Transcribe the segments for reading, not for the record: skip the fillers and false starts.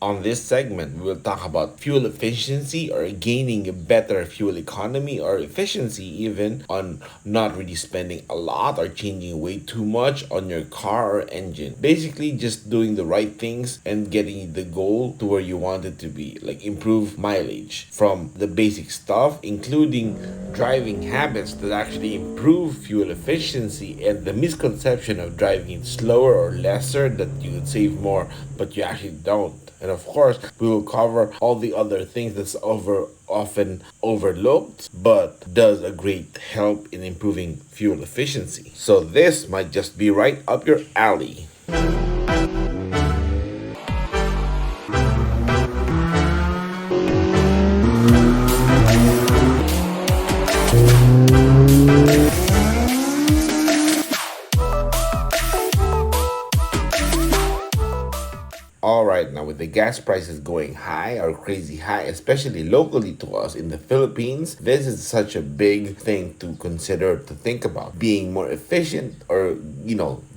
On this segment, we will talk about fuel efficiency or gaining a better fuel economy or efficiency, even on not really spending a lot or changing way too much on your car or engine. Basically, just doing the right things and getting the goal to where you want it to be, like improve mileage from the basic stuff, including driving habits that actually improve fuel efficiency and the misconception of driving slower or lesser that you would save more, but you actually don't. And of course, we will cover all the other things that's often overlooked, but does a great help in improving fuel efficiency. So this might just be right up your alley. All right, now with the gas prices going high or crazy high, especially locally to us in the Philippines, this is such a big thing to consider, to think about. Being more efficient or,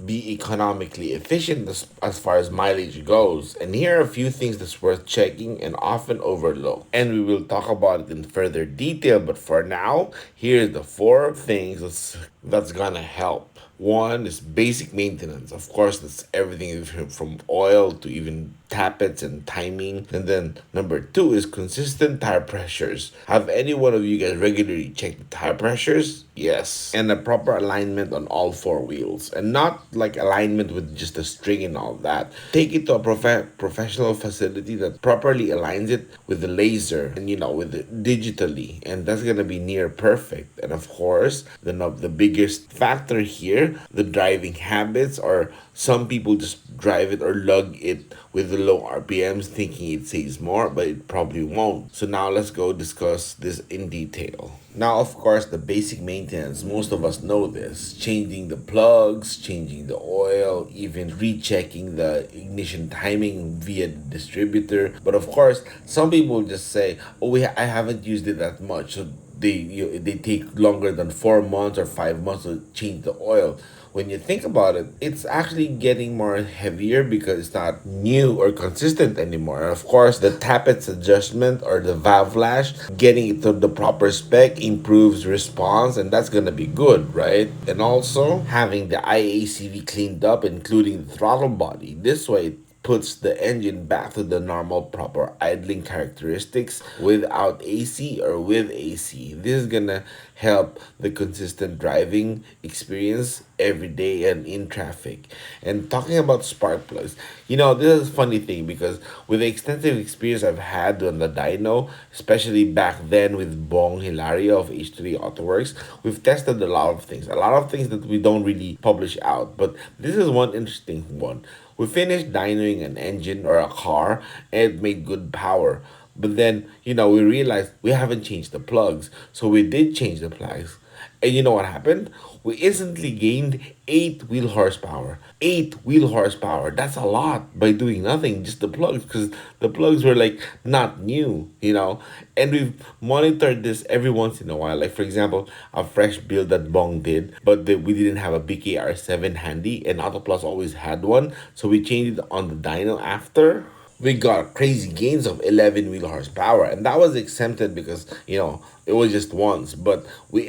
be economically efficient as far as mileage goes. And here are a few things that's worth checking and often overlooked. And we will talk about it in further detail, but for now, here's the four things that's gonna help. One is basic maintenance. Of course, that's everything from oil to even tappets and timing. And then number two is consistent tire pressures. Have any one of you guys regularly check the tire pressures? Yes. And a proper alignment on all four wheels. And not like alignment with just a string and all that. Take it to a professional facility that properly aligns it with the laser and with it digitally. And that's gonna be near perfect. And of course, the biggest factor here, the driving habits, or some people just drive it or lug it with the low RPMs thinking it saves more, but it probably won't. So now let's go discuss this in detail. Now, of course, the basic maintenance, most of us know this. Changing the plugs, changing the oil, even rechecking the ignition timing via the distributor. But of course, some people just say, oh, I haven't used it that much. So they take longer than 4 months or 5 months to change the oil. When you think about it, it's actually getting more heavier because it's not new or consistent anymore. And of course, the tappets adjustment or the valve lash, getting it to the proper spec improves response, and that's gonna be good, right? And also having the IACV cleaned up, including the throttle body. This way, it puts the engine back to the normal proper idling characteristics without AC or with AC. This is gonna help the consistent driving experience every day and in traffic. And talking about spark plugs, this is a funny thing because with the extensive experience I've had on the dyno, especially back then with Bong Hilario of H3 AutoWorks, we've tested a lot of things that we don't really publish out. But this is one interesting one. We finished dynoing an engine or a car and it made good power. But then, we realized we haven't changed the plugs. So we did change the plugs. And you know what happened? We instantly gained 8 wheel horsepower. 8 wheel horsepower. That's a lot by doing nothing, just the plugs, because the plugs were like not new. And we've monitored this every once in a while. Like, for example, a fresh build that Bong did, but we didn't have a BKR7 handy, and Autoplus always had one. So we changed it on the dyno after. We got crazy gains of 11 wheel horsepower, and that was exempted because it was just once. But we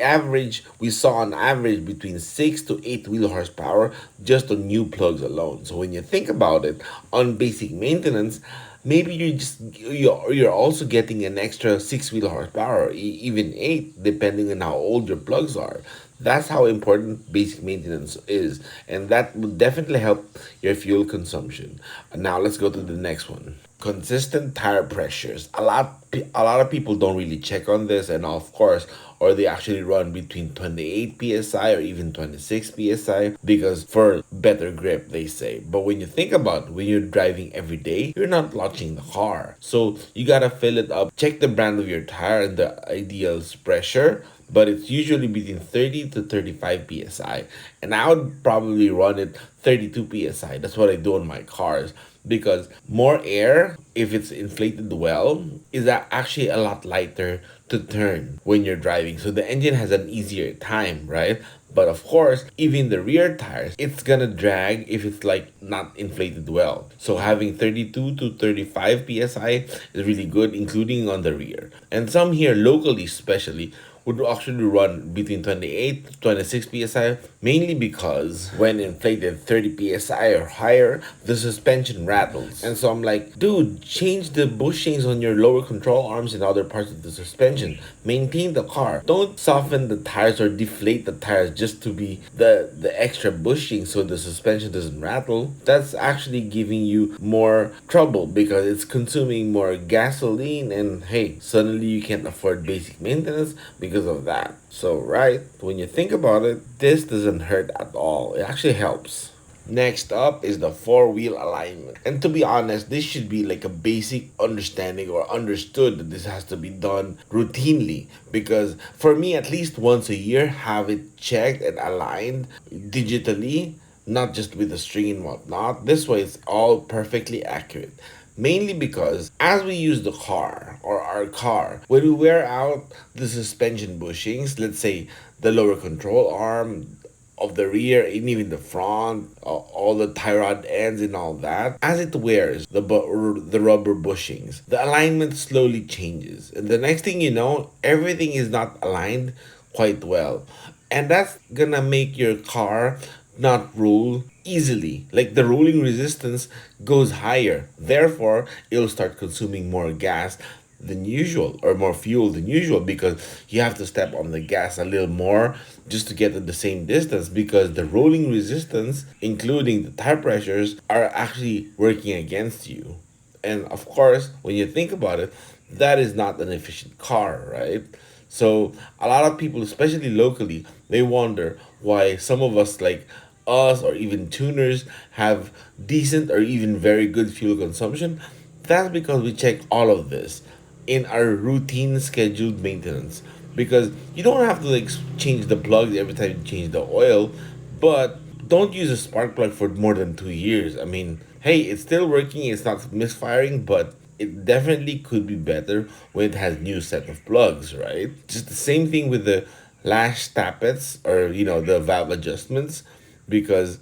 saw on average between 6 to 8 wheel horsepower just on new plugs alone. So when you think about it, on basic maintenance, maybe you're also getting an extra 6 wheel horsepower, even 8, depending on how old your plugs are. That's how important basic maintenance is, and that would definitely help your fuel consumption. Now let's go to the next one. Consistent tire pressures. A lot of people don't really check on this, and of course, or they actually run between 28 psi or even 26 psi because for better grip, they say. But when you think about when you're driving every day, you're not launching the car, so you gotta fill it up. Check the brand of your tire and the ideal pressure, but it's usually between 30 to 35 psi. And I would probably run it 32 psi. That's what I do on my cars because more air, if it's inflated well, is actually a lot lighter to turn when you're driving. So the engine has an easier time, right? But of course, even the rear tires, it's gonna drag if it's like not inflated well. So having 32 to 35 psi is really good, including on the rear. And some here locally, especially, would actually run between 28 to 26 psi, mainly because when inflated 30 psi or higher, the suspension rattles. And so I'm like, dude, change the bushings on your lower control arms and other parts of the suspension. Maintain the car. Don't soften the tires or deflate the tires just to be the extra bushing so the suspension doesn't rattle. That's actually giving you more trouble because it's consuming more gasoline, and hey, suddenly you can't afford basic maintenance because of that. So, right, when you think about it, this doesn't hurt at all. It actually helps. Next up is the four-wheel alignment. And to be honest, this should be like a basic understanding or understood that this has to be done routinely. Because for me, at least once a year, have it checked and aligned digitally, not just with the string and whatnot. This way, it's all perfectly accurate. Mainly because as we use the car or our car, when we wear out the suspension bushings, let's say the lower control arm, of the rear and even the front, all the tie rod ends and all that. As it wears the rubber bushings, the alignment slowly changes, and the next thing you know, everything is not aligned quite well, and that's gonna make your car not roll easily. Like the rolling resistance goes higher, therefore it'll start consuming more gas than usual or more fuel than usual because you have to step on the gas a little more just to get to the same distance because the rolling resistance, including the tire pressures, are actually working against you. And of course, when you think about it, that is not an efficient car, right? So a lot of people, especially locally, they wonder why some of us like us or even tuners have decent or even very good fuel consumption. That's because we check all of this in our routine scheduled maintenance. Because you don't have to like change the plugs every time you change the oil, but don't use a spark plug for more than 2 years. I mean, hey, it's still working, it's not misfiring, but it definitely could be better when it has new set of plugs, right? Just the same thing with the lash tappets or the valve adjustments, because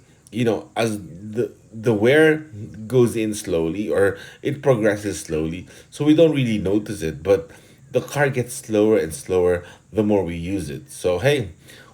as the wear goes in slowly or it progresses slowly, so we don't really notice it, but the car gets slower and slower the more we use it. So hey,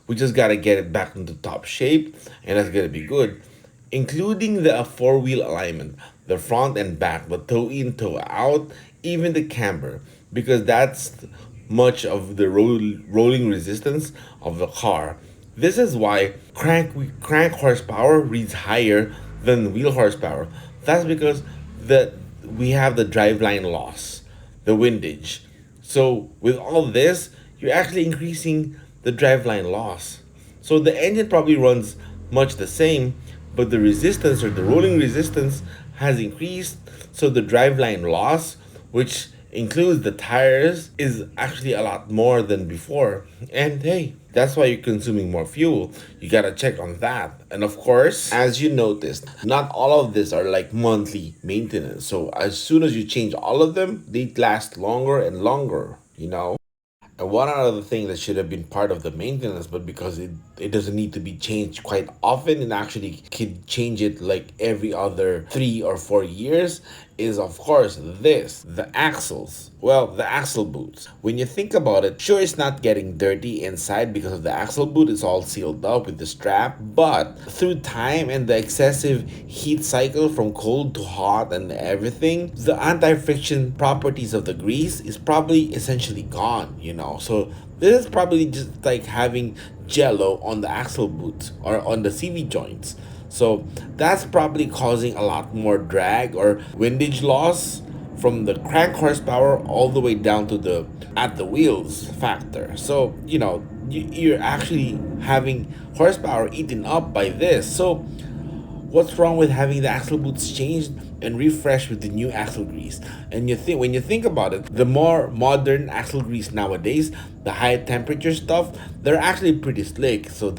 we just gotta get it back into top shape, and that's gonna be good, including the four-wheel alignment, the front and back, the toe in, toe out, even the camber, because that's much of the rolling resistance of the car. This is why crank horsepower reads higher than wheel horsepower. That's because the we have the driveline loss, the windage. So with all this, you're actually increasing the driveline loss. So the engine probably runs much the same, but the resistance or the rolling resistance has increased. So the driveline loss, which includes the tires, is actually a lot more than before. And hey, that's why you're consuming more fuel. You gotta check on that. And of course, as you noticed, not all of this are like monthly maintenance. So as soon as you change all of them, they last longer and longer. And one other thing that should have been part of the maintenance, but because it doesn't need to be changed quite often and actually could change it like every other 3 or 4 years, is of course the axles. Well, the axle boots. When you think about it, sure, it's not getting dirty inside because of the axle boot, it's all sealed up with the strap, but through time and the excessive heat cycle from cold to hot and everything, the anti-friction properties of the grease is probably essentially gone. So this is probably just like having jello on the axle boots or on the CV joints. So that's probably causing a lot more drag or windage loss from the crank horsepower all the way down to the at the wheels factor. So you're actually having horsepower eaten up by this. So what's wrong with having the axle boots changed and refreshed with the new axle grease? And when you think about it, the more modern axle grease nowadays, the high temperature stuff, they're actually pretty slick. So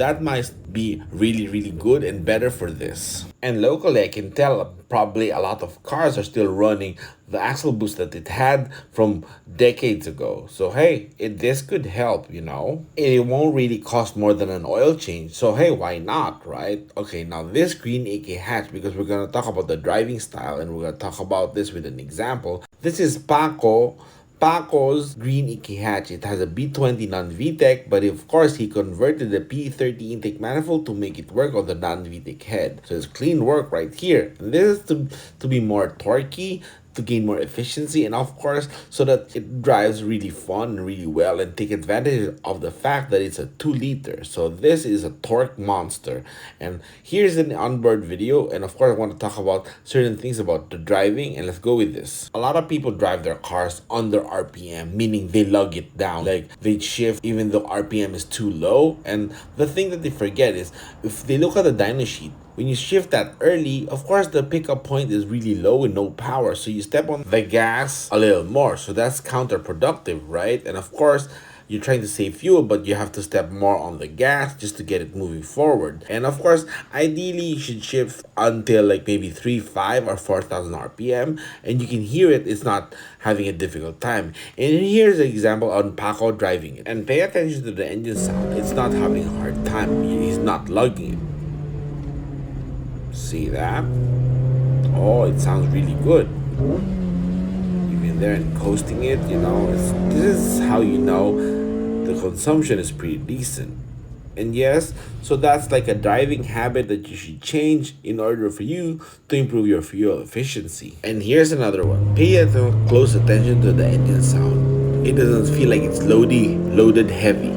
be really good and better for this. And locally, I can tell probably a lot of cars are still running the axle boost that it had from decades ago. So hey, this could help, you know. It won't really cost more than an oil change. So hey, why not, right? Okay, now this green AK hatch, because we're gonna talk about the driving style and we're gonna talk about this with an example. This is Paco's green EK hatch. It has a B20 non-Vtec, but of course he converted the P30 intake manifold to make it work on the non-Vtec head. So it's clean work right here. And this is to be more torquey, to gain more efficiency, and of course so that it drives really fun and really well, and take advantage of the fact that it's a 2-liter. So this is a torque monster. And here's an onboard video, and of course I want to talk about certain things about the driving, and let's go with this. A lot of people drive their cars under RPM, meaning they lug it down, like they shift even though RPM is too low. And the thing that they forget is, if they look at the dyno sheet, when you shift that early, of course the pickup point is really low with no power, so you step on the gas a little more, so that's counterproductive, right? And of course you're trying to save fuel, but you have to step more on the gas just to get it moving forward. And of course, ideally you should shift until like maybe 3,500 or 4,000 RPM, and you can hear it's not having a difficult time. And here's an example on Paco driving it. And pay attention to the engine sound. It's not having a hard time. He's not lugging it. See that? Oh, it sounds really good. Even there and coasting it, you know, this is how you know the consumption is pretty decent. And yes, so that's like a driving habit that you should change in order for you to improve your fuel efficiency. And here's another one. Pay close attention to the engine sound. It doesn't feel like it's loaded heavy.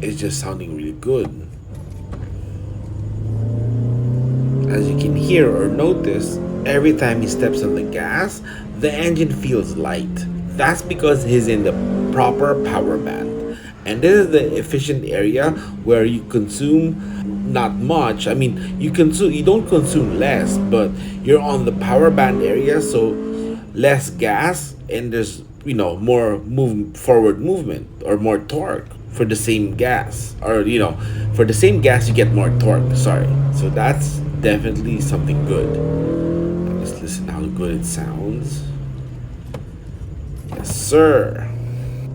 It's just sounding really good. As you can hear or notice, every time he steps on the gas, the engine feels light. That's because he's in the proper power band. And this is the efficient area where you consume not much. I mean, you don't consume less, but you're on the power band area, so less gas, and there's, you know, more forward movement or more torque for the same gas, or, you know, for the same gas you get more torque, sorry. So that's definitely something good. Let's listen how good it sounds. Yes sir.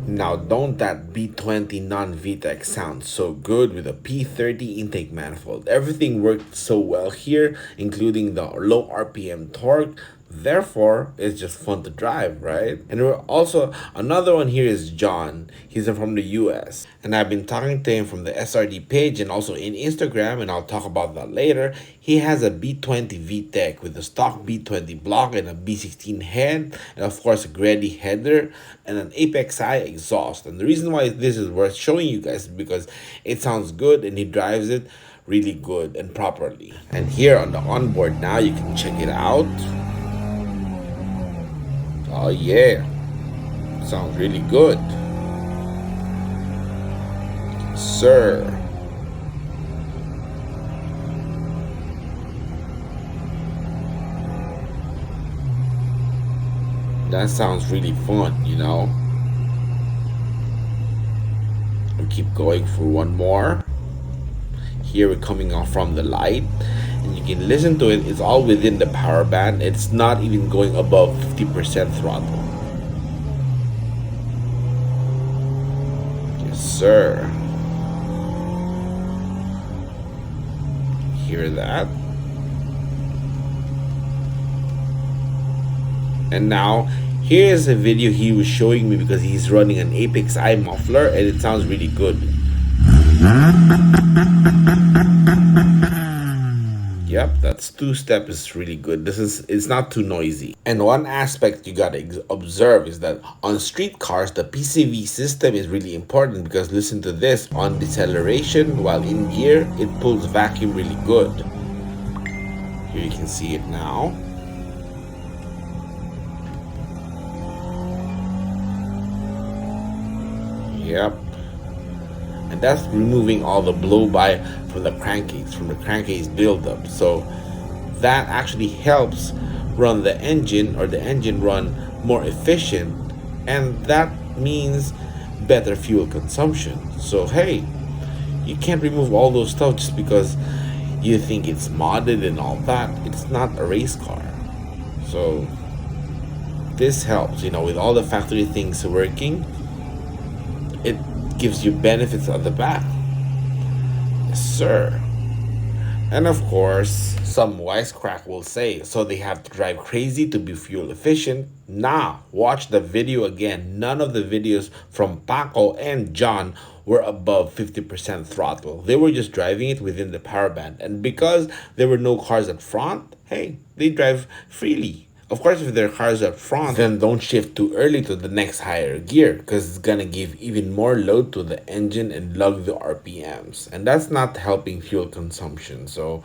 Now don't that B20 non-Vtec sound so good with a P30 intake manifold? Everything worked so well here, including the low RPM torque. Therefore, it's just fun to drive, right? And we're also, another one here is John. He's from the US. And I've been talking to him from the SRD page and also in Instagram, and I'll talk about that later. He has a B20 Vtec with a stock B20 block and a B16 head, and of course a Grady header and an Apex I exhaust. And the reason why this is worth showing you guys is because it sounds good and he drives it really good and properly. And here on the onboard now, you can check it out. Oh yeah, sounds really good. Sir. That sounds really fun, you know. We'll keep going for one more. Here we're coming off from the light, and you can listen to it. It's all within the power band. It's not even going above 50% throttle. Yes sir. Hear that? And now here's a video he was showing me because he's running an Apex I muffler, and it sounds really good. Yep, that's two-step is really good. It's not too noisy. And one aspect you gotta observe is that on street cars, the PCV system is really important, because listen to this, on deceleration while in gear, it pulls vacuum really good. Here you can see it now. Yep. And that's removing all the blow-by from the crankcase buildup. So that actually helps run the engine, or the engine run more efficient, and that means better fuel consumption. So hey, you can't remove all those stuff just because you think it's modded and all that. It's not a race car. So this helps, with all the factory things working, it gives you benefits at the back. Yes, sir. And of course, some wisecrack will say, so they have to drive crazy to be fuel efficient. Nah, watch the video again. None of the videos from Paco and John were above 50% throttle. They were just driving it within the power band. And because there were no cars at front, hey, they drive freely. Of course, if there are cars up front, then don't shift too early to the next higher gear because it's gonna give even more load to the engine and lug the RPMs. And that's not helping fuel consumption. So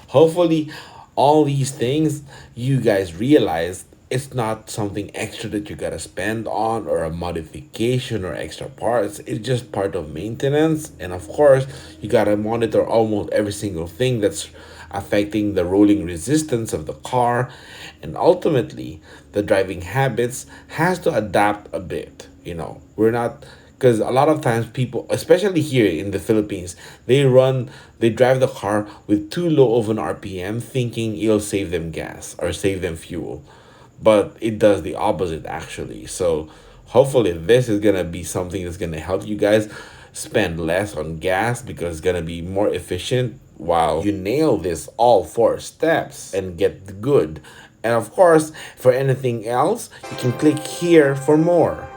hopefully all these things you guys realize it's not something extra that you gotta spend on or a modification or extra parts. It's just part of maintenance. And of course, you gotta monitor almost every single thing that's affecting the rolling resistance of the car, and ultimately the driving habits has to adapt a bit. We're not, because a lot of times people, especially here in the Philippines, they drive the car with too low of an RPM thinking it'll save them gas or save them fuel, but it does the opposite actually. So hopefully this is gonna be something that's gonna help you guys spend less on gas because it's gonna be more efficient while you nail this all 4 steps and get good. And of course, for anything else, you can click here for more.